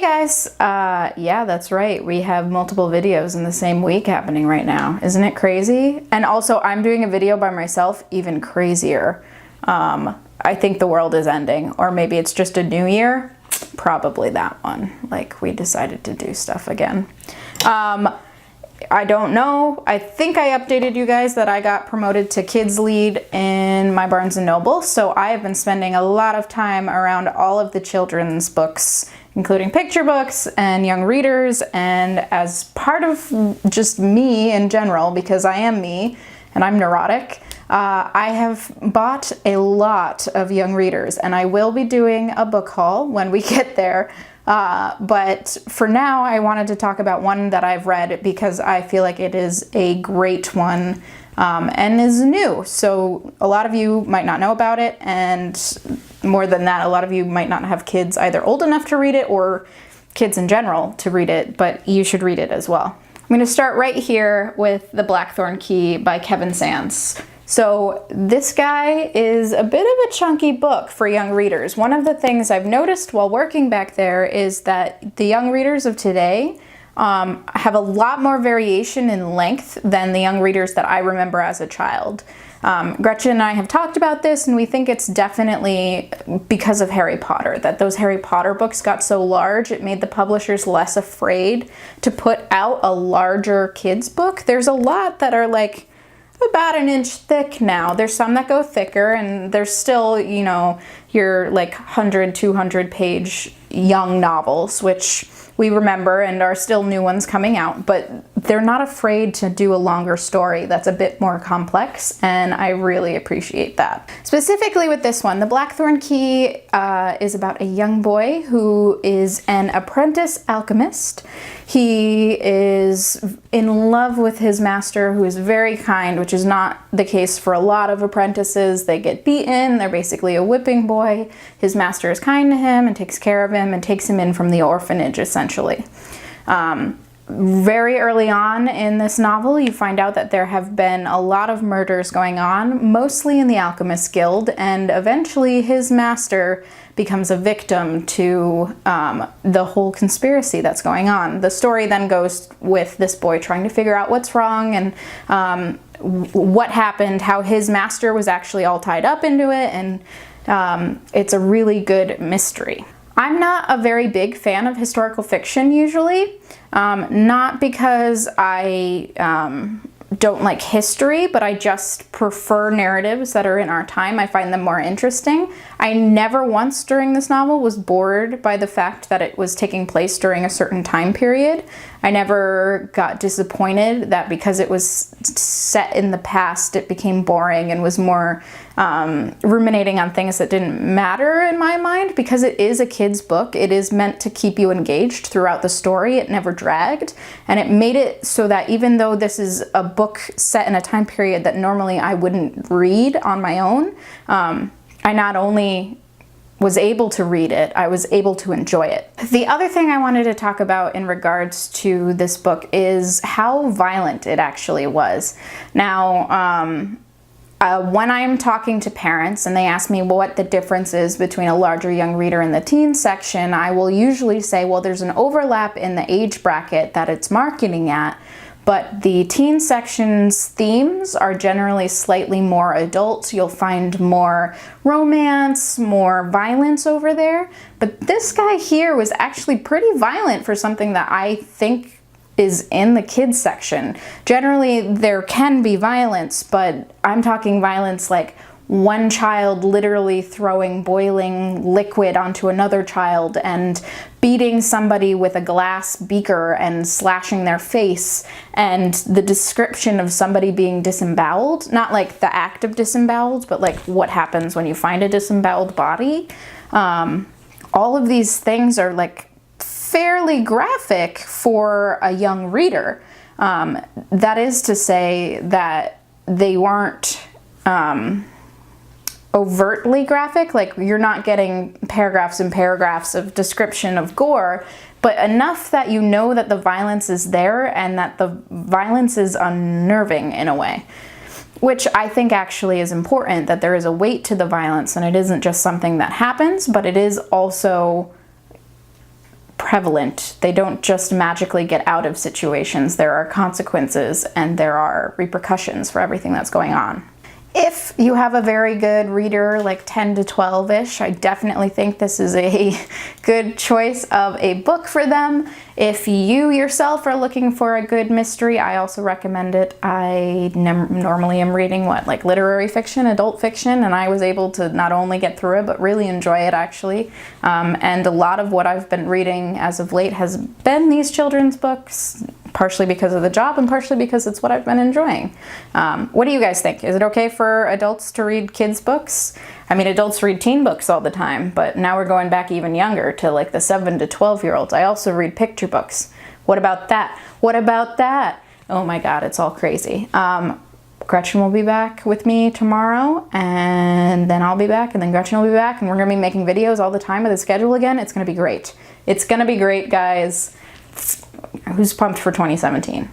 guys, yeah, that's right. We have multiple videos in the same week happening right now. Isn't it crazy? And also, I'm doing a video by myself, even crazier. I think the world is ending, or maybe it's just a new year. Probably that one. Like, we decided to do stuff again. I don't know. I think I updated you guys that I got promoted to kids lead in my Barnes & Noble. So I have been spending a lot of time around all of the children's books, including picture books and young readers. And as part of just me in general, because I am me and I'm neurotic, I have bought a lot of young readers, and I will be doing a book haul when we get there. But for now, I wanted to talk about one that I've read because I feel like it is a great one and is new. So a lot of you might not know about it, and more than that, a lot of you might not have kids either old enough to read it or kids in general to read it, but you should read it as well. I'm going to start right here with The Blackthorn Key by Kevin Sands. So this guy is a bit of a chunky book for young readers. One of the things I've noticed while working back there is that the young readers of today have a lot more variation in length than the young readers that I remember as a child. Gretchen and I have talked about this, and we think it's definitely because of Harry Potter, that those Harry Potter books got so large, it made the publishers less afraid to put out a larger kids book. There's a lot that are like about an inch thick now. There's some that go thicker, and there's still, you know, your like 100, 200 page young novels, which we remember and are still new ones coming out, but they're not afraid to do a longer story that's a bit more complex, and I really appreciate that. Specifically with this one, The Blackthorn Key is about a young boy who is an apprentice alchemist. He is in love with his master, who is very kind, which is not the case for a lot of apprentices. They get beaten, they're basically a whipping boy. His master is kind to him and takes care of him and takes him in from the orphanage, essentially. Very early on in this novel, you find out that there have been a lot of murders going on, mostly in the Alchemist Guild, and eventually his master becomes a victim to the whole conspiracy that's going on. The story then goes with this boy trying to figure out what's wrong and what happened, how his master was actually all tied up into it, and it's a really good mystery. I'm not a very big fan of historical fiction usually, not because I don't like history, but I just prefer narratives that are in our time. I find them more interesting. I never once during this novel was bored by the fact that it was taking place during a certain time period. I never got disappointed that because it was set in the past, it became boring and was more ruminating on things that didn't matter in my mind. Because it is a kid's book, it is meant to keep you engaged throughout the story. It never dragged, and it made it so that even though this is a book set in a time period that normally I wouldn't read on my own, I not only was able to read it, I was able to enjoy it. The other thing I wanted to talk about in regards to this book is how violent it actually was. Now, when I'm talking to parents and they ask me what the difference is between a larger young reader and the teen section, I will usually say, well, there's an overlap in the age bracket that it's marketing at, but the teen section's themes are generally slightly more adult. You'll find more romance, more violence over there. But this guy here was actually pretty violent for something that I think is in the kids section. Generally, there can be violence, but I'm talking violence like one child literally throwing boiling liquid onto another child and beating somebody with a glass beaker and slashing their face, and the description of somebody being disemboweled, not like the act of disemboweled, but like what happens when you find a disemboweled body. All of these things are like fairly graphic for a young reader. That is to say that they weren't overtly graphic, like you're not getting paragraphs and paragraphs of description of gore, but enough that you know that the violence is there and that the violence is unnerving in a way, which I think actually is important, that there is a weight to the violence and it isn't just something that happens, but it is also prevalent. They don't just magically get out of situations. There are consequences and there are repercussions for everything that's going on. If you have a very good reader, like 10 to 12-ish, I definitely think this is a good choice of a book for them. If you yourself are looking for a good mystery, I also recommend it. I normally am reading like literary fiction, adult fiction, and I was able to not only get through it, but really enjoy it actually. And a lot of what I've been reading as of late has been these children's books, partially because of the job and partially because it's what I've been enjoying. What do you guys think? Is it okay for adults to read kids' books? I mean, adults read teen books all the time, but now we're going back even younger to like the 7 to 12-year-olds. I also read picture books. What about that? What about that? Oh my God, it's all crazy. Gretchen will be back with me tomorrow, and then I'll be back, and then Gretchen will be back, and we're gonna be making videos all the time with the schedule again. It's gonna be great. It's gonna be great, guys. Who's pumped for 2017?